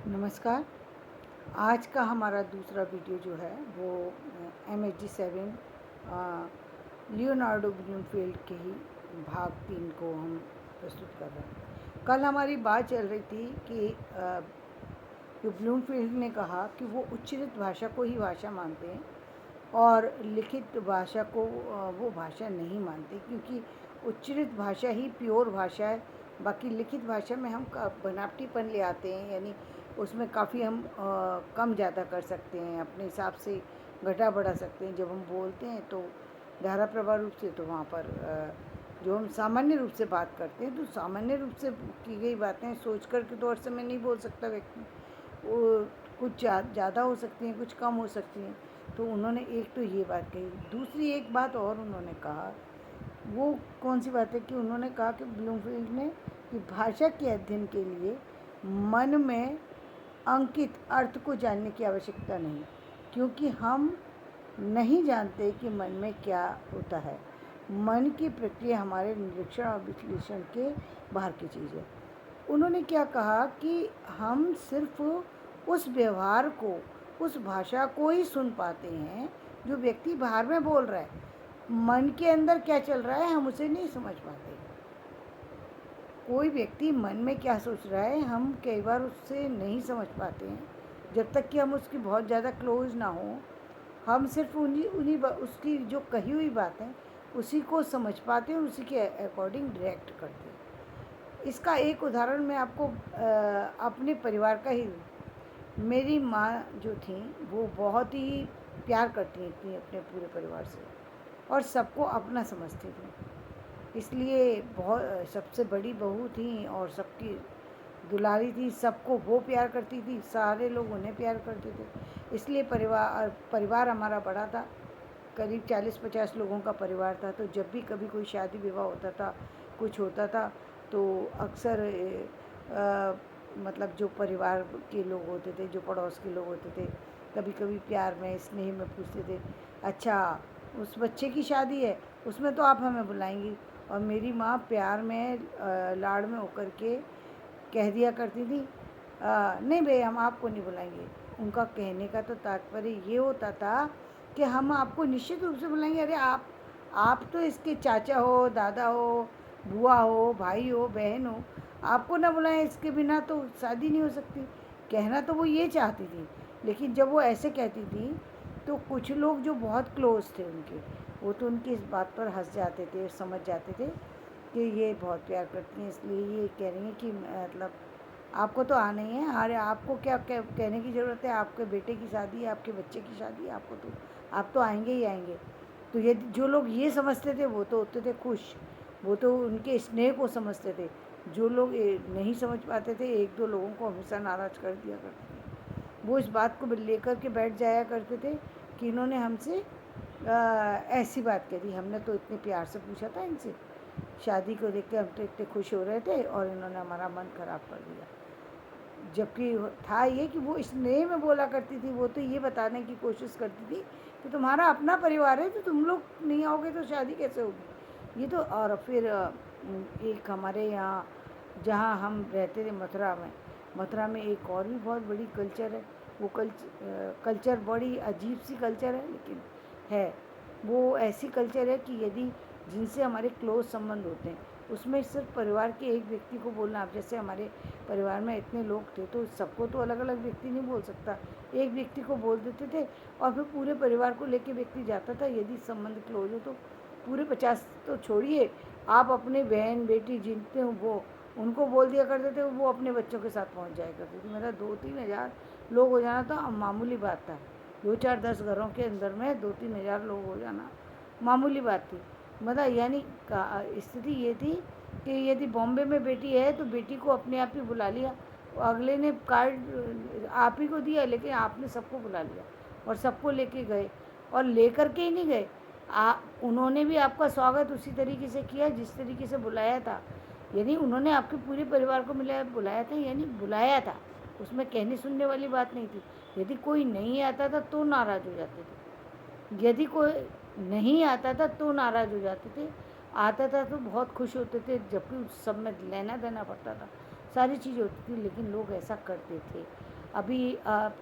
नमस्कार। आज का हमारा दूसरा वीडियो जो है वो MH7 लियोनार्डो ब्लूमफील्ड के ही भाग 3 को हम प्रस्तुत कर रहे हैं। कल हमारी बात चल रही थी कि जो ब्लूमफील्ड ने कहा कि वो उच्चरित भाषा को ही भाषा मानते हैं और लिखित भाषा को वो भाषा नहीं मानते, क्योंकि उच्चरित भाषा ही प्योर भाषा है। बाकी लिखित भाषा में हम बनावटीपन ले आते हैं, यानी उसमें काफ़ी हम कम ज़्यादा कर सकते हैं, अपने हिसाब से घटा बढ़ा सकते हैं। जब हम बोलते हैं तो धारा प्रवाह रूप से, तो वहाँ पर जो हम सामान्य रूप से बात करते हैं, तो सामान्य रूप से की गई बातें सोच कर के तो हर समय नहीं बोल सकता व्यक्ति। वो कुछ ज़्यादा हो सकती हैं, कुछ कम हो सकती हैं। तो उन्होंने एक तो ये बात कही। दूसरी एक बात और उन्होंने कहा, वो कौन सी बात है कि उन्होंने कहा कि ब्लूमफील्ड ने कि भाषा के अध्ययन के लिए मन में अंकित अर्थ को जानने की आवश्यकता नहीं, क्योंकि हम नहीं जानते कि मन में क्या होता है। मन की प्रक्रिया हमारे निरीक्षण और विश्लेषण के बाहर की चीज़ है। उन्होंने क्या कहा कि हम सिर्फ उस व्यवहार को, उस भाषा को ही सुन पाते हैं जो व्यक्ति बाहर में बोल रहा है। मन के अंदर क्या चल रहा है हम उसे नहीं समझ पाते। कोई व्यक्ति मन में क्या सोच रहा है हम कई बार उससे नहीं समझ पाते हैं, जब तक कि हम उसकी बहुत ज़्यादा क्लोज ना हो। हम सिर्फ उन्हीं उन्हीं उसकी जो कही हुई बातें उसी को समझ पाते हैं, उसी के अकॉर्डिंग डायरेक्ट करते हैं। इसका एक उदाहरण मैं आपको अपने परिवार का ही दूँ। मेरी माँ जो थी वो बहुत ही प्यार करती थी अपने पूरे परिवार से, और सबको अपना समझती थी। इसलिए बहुत सबसे बड़ी बहू थी और सबकी दुलारी थी। सबको वो प्यार करती थी, सारे लोग उन्हें प्यार करते थे। इसलिए परिवार हमारा बड़ा था, करीब 40-50 लोगों का परिवार था। तो जब भी कभी कोई शादी विवाह होता था, कुछ होता था, तो अक्सर मतलब जो परिवार के लोग होते थे, जो पड़ोस के लोग होते थे, कभी कभी प्यार में स्नेह में पूछते थे, अच्छा उस बच्चे की शादी है, उसमें तो आप हमें बुलाएंगी। और मेरी माँ प्यार में लाड़ में होकर के कह दिया करती थी, नहीं भैया हम आपको नहीं बुलाएंगे। उनका कहने का तो तात्पर्य ये होता था कि हम आपको निश्चित रूप से बुलाएंगे। अरे आप तो इसके चाचा हो, दादा हो, बुआ हो, भाई हो, बहन हो, आपको ना बुलाएं इसके बिना तो शादी नहीं हो सकती। कहना तो वो ये चाहती थी, लेकिन जब वो ऐसे कहती थी तो कुछ लोग जो बहुत क्लोज थे उनके, वो तो उनकी इस बात पर हंस जाते थे, समझ जाते थे कि ये बहुत प्यार करती हैं, इसलिए ये कह रही हैं कि मतलब आपको तो आना ही है। अरे आपको क्या कहने की ज़रूरत है, आपके बेटे की शादी है, आपके बच्चे की शादी है, आपको तो आप तो आएंगे ही आएंगे। तो ये जो लोग ये समझते थे वो तो होते थे खुश, वो तो उनके स्नेह को समझते थे। जो लोग नहीं समझ पाते थे, एक दो लोगों को हमेशा नाराज़ कर दिया करते थे। वो इस बात को लेकर के बैठ जाया करते थे कि इन्होंने हमसे ऐसी बात करी, हमने तो इतने प्यार से पूछा था इनसे, शादी को देख के हम तो इतने खुश हो रहे थे और इन्होंने हमारा मन ख़राब कर दिया। जबकि था ये कि वो स्नेह में बोला करती थी, वो तो ये बताने की कोशिश करती थी कि तुम्हारा अपना परिवार है, तो तुम लोग नहीं आओगे तो शादी कैसे होगी। ये तो। और फिर एक हमारे यहाँ जहाँ हम रहते थे मथुरा में एक और भी बहुत बड़ी कल्चर है। वो कल्चर बड़ी अजीब सी कल्चर है, लेकिन है। वो ऐसी कल्चर है कि यदि जिनसे हमारे क्लोज संबंध होते हैं उसमें सिर्फ परिवार के एक व्यक्ति को बोलना। अब जैसे हमारे परिवार में इतने लोग थे तो सबको तो अलग अलग व्यक्ति नहीं बोल सकता, एक व्यक्ति को बोल देते थे और फिर पूरे परिवार को लेके व्यक्ति जाता था। यदि संबंध क्लोज हो तो पूरे 50 तो छोड़िए, आप अपने बहन बेटी जिनते हो वो उनको बोल दिया करते थे, वो अपने बच्चों के साथ पहुंच जाया करते थे। मेरा 2-3 हज़ार लोग हो जाना तो मामूली बात था। 2-4-10 घरों के अंदर में 2-3 हज़ार लोग हो जाना मामूली बात थी। मतलब यानी स्थिति ये थी कि यदि बॉम्बे में बेटी है तो बेटी को अपने आप ही बुला लिया, अगले ने कार्ड आप ही को दिया, लेकिन आपने सबको बुला लिया और सबको लेके गए। और लेकर के ही नहीं गए, उन्होंने भी आपका स्वागत उसी तरीके से किया जिस तरीके से बुलाया था। यानी उन्होंने आपके पूरे परिवार को बुलाया था, यानी बुलाया था, उसमें कहने सुनने वाली बात नहीं थी। यदि कोई नहीं आता था तो नाराज़ हो जाते थे, यदि कोई नहीं आता था तो नाराज़ हो जाते थे, आता था तो बहुत खुश होते थे, जबकि उस सब में लेना देना पड़ता था, सारी चीज़ होती थी, लेकिन लोग ऐसा करते थे। अभी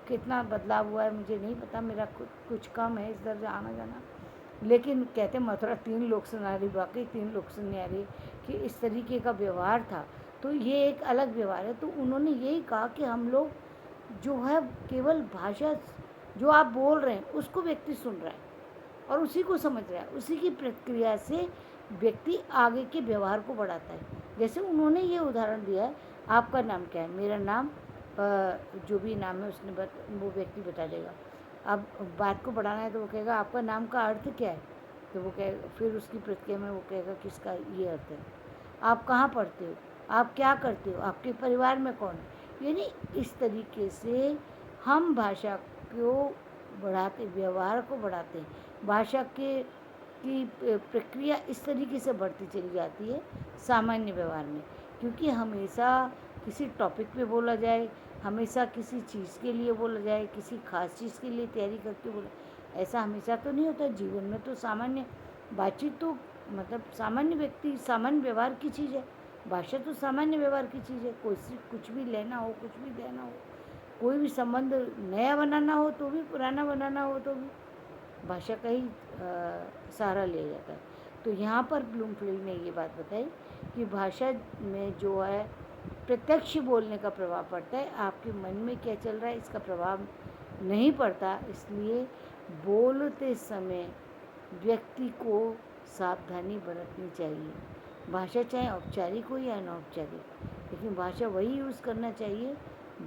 कितना बदलाव हुआ है मुझे नहीं पता, मेरा कुछ कम है इस दर आना जाना, लेकिन कहते मथुरा 3 लोग से न्यारी, वाकई 3 लोग से न्यारी कि इस तरीके का व्यवहार था। तो ये एक अलग व्यवहार है। तो उन्होंने यही कहा कि हम लोग जो है केवल भाषा जो आप बोल रहे हैं उसको व्यक्ति सुन रहा है और उसी को समझ रहा है, उसी की प्रक्रिया से व्यक्ति आगे के व्यवहार को बढ़ाता है। जैसे उन्होंने ये उदाहरण दिया है, आपका नाम क्या है, मेरा नाम जो भी नाम है उसने वो व्यक्ति बता देगा। अब बात को बढ़ाना है तो वो कहेगा आपका नाम का अर्थ क्या है, तो वो कहेगा, फिर उसकी प्रतिक्रिया में वो कहेगा किसका ये अर्थ है, आप कहाँ पढ़ते हो, आप क्या करते हो, आपके परिवार में कौन है। यानी इस तरीके से हम भाषा को बढ़ाते, व्यवहार को बढ़ाते हैं। भाषा के की प्रक्रिया इस तरीके से बढ़ती चली जाती है सामान्य व्यवहार में, क्योंकि हमेशा किसी टॉपिक पे बोला जाए, हमेशा किसी चीज़ के लिए बोला जाए, किसी खास चीज़ के लिए तैयारी करके बोला, ऐसा हमेशा तो नहीं होता जीवन में। तो सामान्य बातचीत तो मतलब सामान्य व्यक्ति सामान्य व्यवहार की चीज़ है, भाषा तो सामान्य व्यवहार की चीज़ है। कुछ भी लेना हो, कुछ भी देना हो, कोई भी संबंध नया बनाना हो तो भी, पुराना बनाना हो तो भी भाषा का ही सहारा लिया जाता है। तो यहाँ पर ब्लूमफील्ड ने ये बात बताई कि भाषा में जो है प्रत्यक्ष बोलने का प्रभाव पड़ता है, आपके मन में क्या चल रहा है इसका प्रभाव नहीं पड़ता। इसलिए बोलते समय व्यक्ति को सावधानी बरतनी चाहिए। भाषा चाहे औपचारिक हो या अनौपचारिक, लेकिन भाषा वही यूज़ करना चाहिए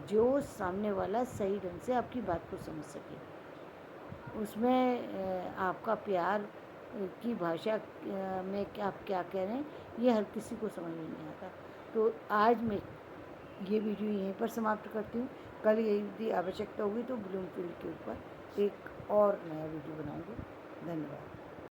जो सामने वाला सही ढंग से आपकी बात को समझ सके। उसमें आपका प्यार की भाषा में आप क्या कह रहे हैं ये हर किसी को समझ में नहीं आता। तो आज मैं ये वीडियो यहीं पर समाप्त करती हूँ। कल यदि आवश्यकता होगी तो ब्लूमफील्ड के ऊपर एक और नया वीडियो बनाएंगे। धन्यवाद।